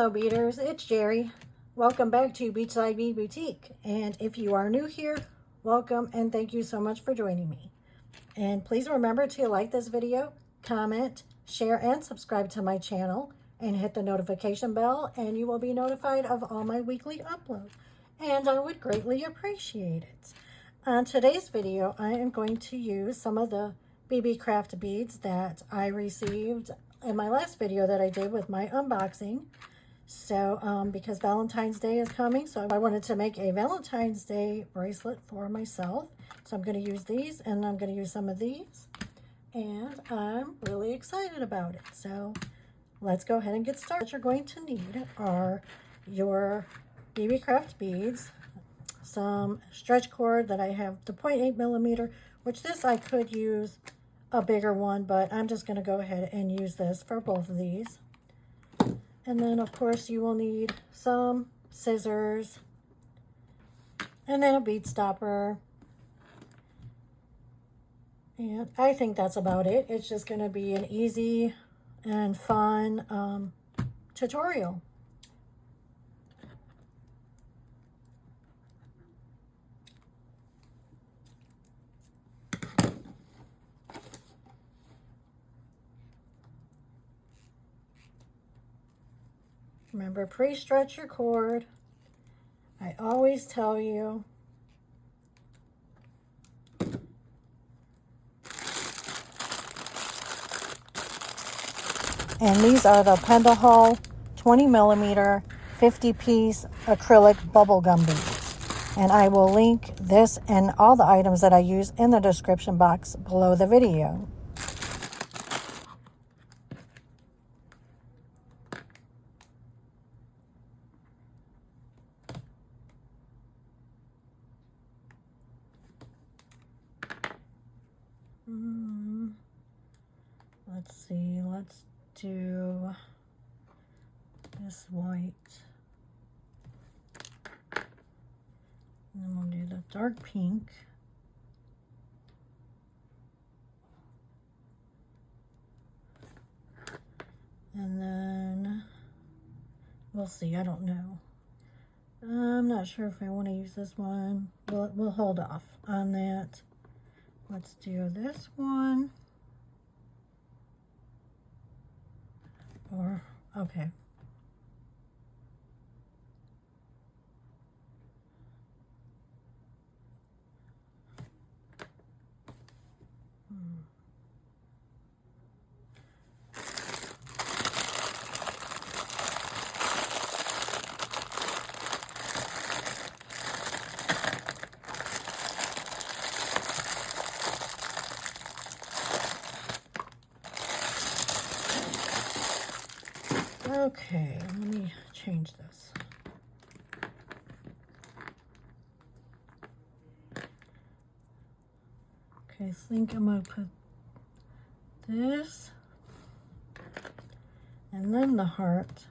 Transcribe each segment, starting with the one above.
Hello beaders, it's Jerry. Welcome back to Beachside Bead Boutique. And if you are new here, welcome and thank you so much for joining me. And please remember to like this video, comment, share, and subscribe to my channel, and hit the notification bell, and you will be notified of all my weekly uploads. And I would greatly appreciate it. On today's video, I am going to use some of the Beebeecraft beads that I received in my last video that I did with my unboxing. So because Valentine's Day is coming, so I wanted to make a Valentine's Day bracelet for myself. So I'm going to use these, and I'm going to use some of these, and I'm really excited about it. So let's go ahead and get started. What you're going to need are your Beebeecraft beads, some stretch cord that I have, the 0.8 millimeter, which this I could use a bigger one, but I'm just going to go ahead and use this for both of these. And then of course you will need some scissors, and then a bead stopper, and I think that's about it. It's just going to be an easy and fun tutorial. Remember, pre-stretch your cord. I always tell you. And these are the Pendahol 20 millimeter 50-piece acrylic bubblegum beads. And I will link this and all the items that I use in the description box below the video. Let's see, let's do this white. And then we'll do the dark pink. And then we'll see, I don't know. I'm not sure if I want to use this one. We'll hold off on that. Let's do this one. Or, okay. Okay, let me change this. Okay, I think I'm going to put this and then the heart.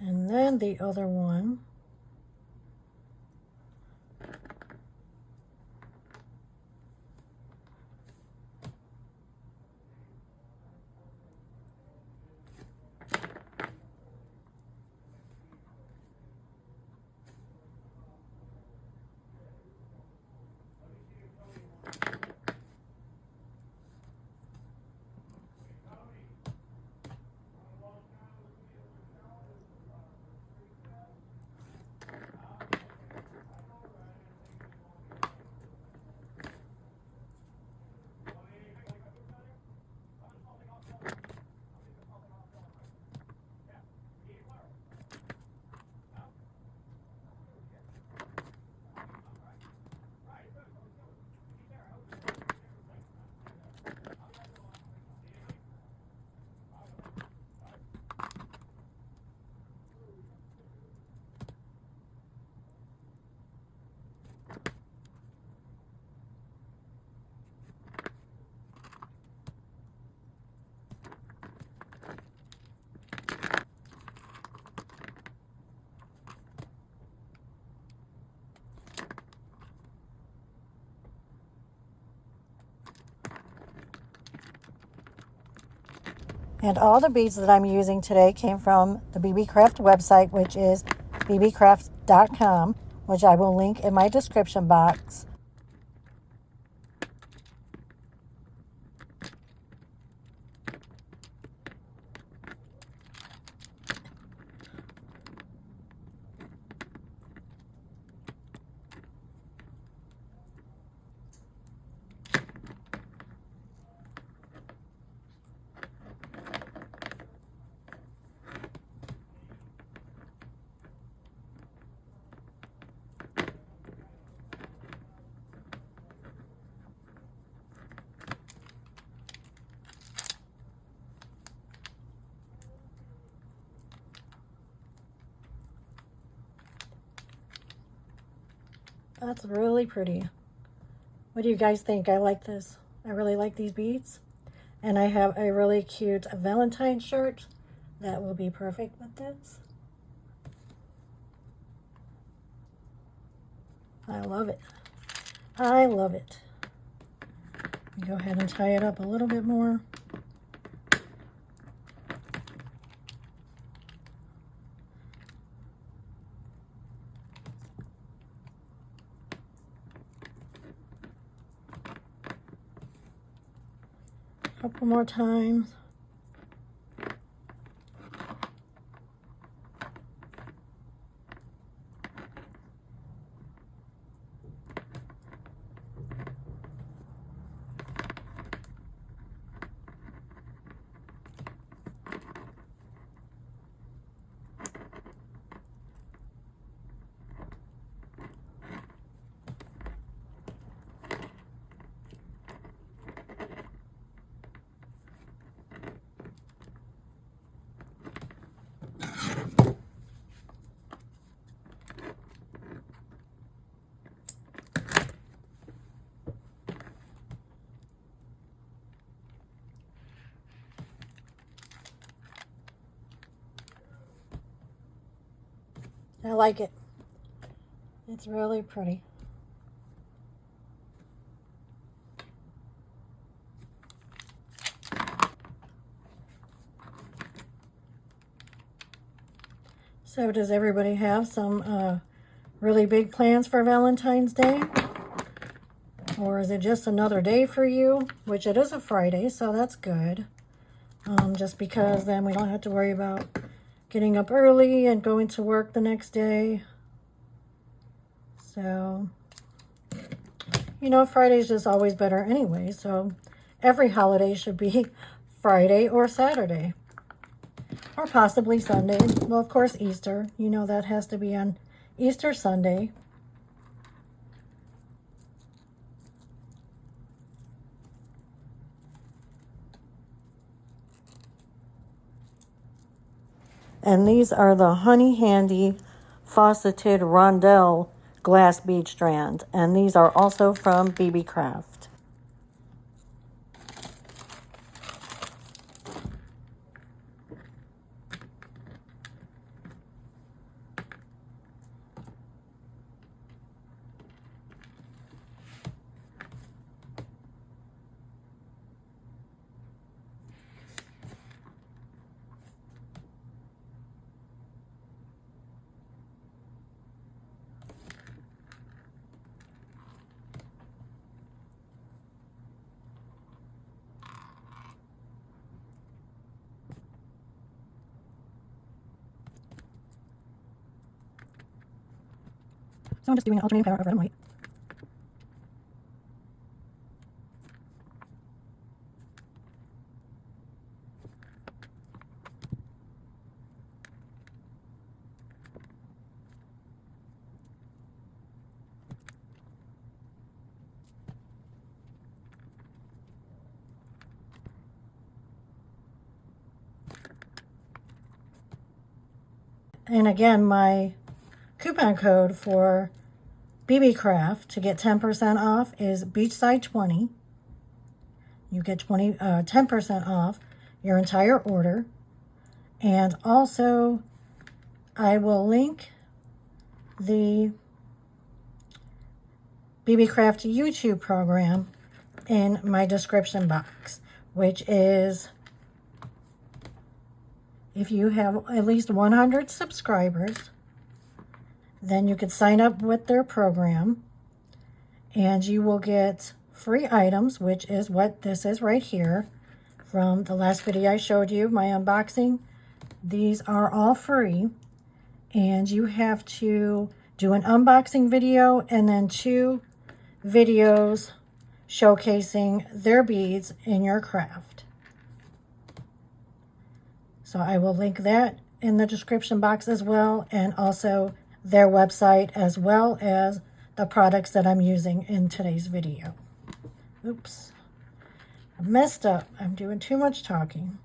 And then the other one. And all the beads that I'm using today came from the Beebeecraft website, which is beebeecraft.com, which I will link in my description box. That's really pretty. What do you guys think? I like this. I really like these beads. And I have a really cute Valentine shirt that will be perfect with this. I love it. I love it. Go ahead and tie it up a little bit more. Couple more times. I like it. It's really pretty. So does everybody have some really big plans for Valentine's Day? Or is it just another day for you? Which it is a Friday, so that's good. Just because then we don't have to worry about getting up early and going to work the next day. So, you know, Friday's just always better anyway. So every holiday should be Friday or Saturday. Or possibly Sunday. Well, of course, Easter. You know that has to be on Easter Sunday. And these are the Honey Handy Faceted Rondelle glass bead strand. And these are also from Beebeecraft. So I'm just doing an alternating color of red and white. And again, my coupon code for Beebeecraft to get 10% off is Beachside20. You get 10% off your entire order. And also, I will link the Beebeecraft YouTube program in my description box, which is if you have at least 100 subscribers, then you could sign up with their program and you will get free items, which is what this is right here from the last video I showed you, my unboxing. These are all free, and you have to do an unboxing video and then 2 videos showcasing their beads in your craft. So I will link that in the description box as well, and also their website, as well as the products that I'm using in today's video. Oops, I messed up. I'm doing too much talking.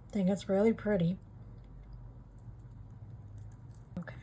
I think it's really pretty. Okay.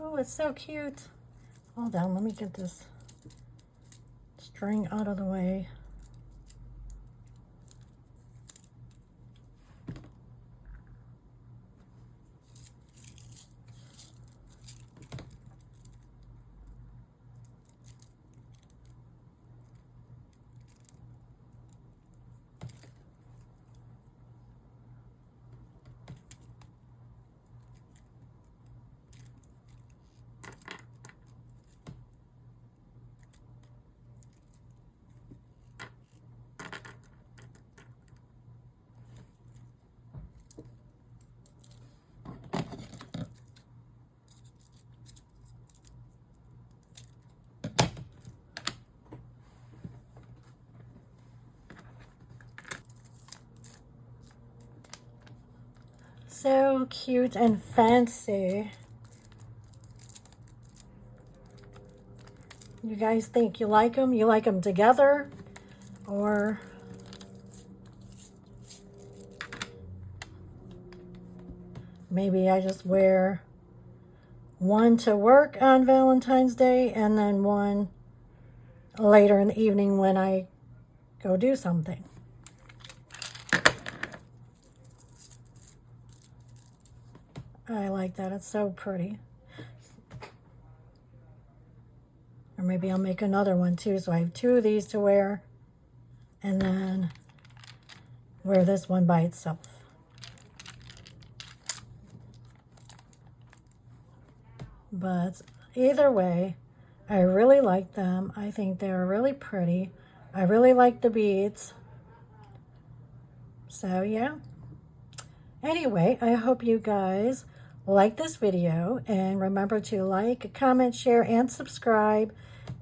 Oh, it's so cute. Hold on, let me get this string out of the way. So cute and fancy. You guys think you like them? You like them together? Or maybe I just wear one to work on Valentine's Day and then one later in the evening when I go do something. I like that. It's so pretty. Or maybe I'll make another one too. So I have 2 of these to wear and then wear this one by itself. But either way, I really like them. I think they're really pretty. I really like the beads. So yeah. Anyway, I hope you guys like this video, and remember to like, comment, share, and subscribe.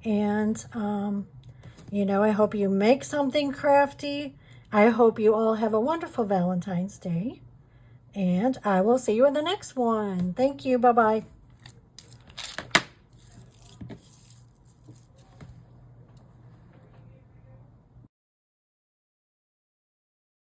And you know, I hope you make something crafty I hope you all have a wonderful Valentine's Day, and I will see you in the next one. Thank you. Bye-bye.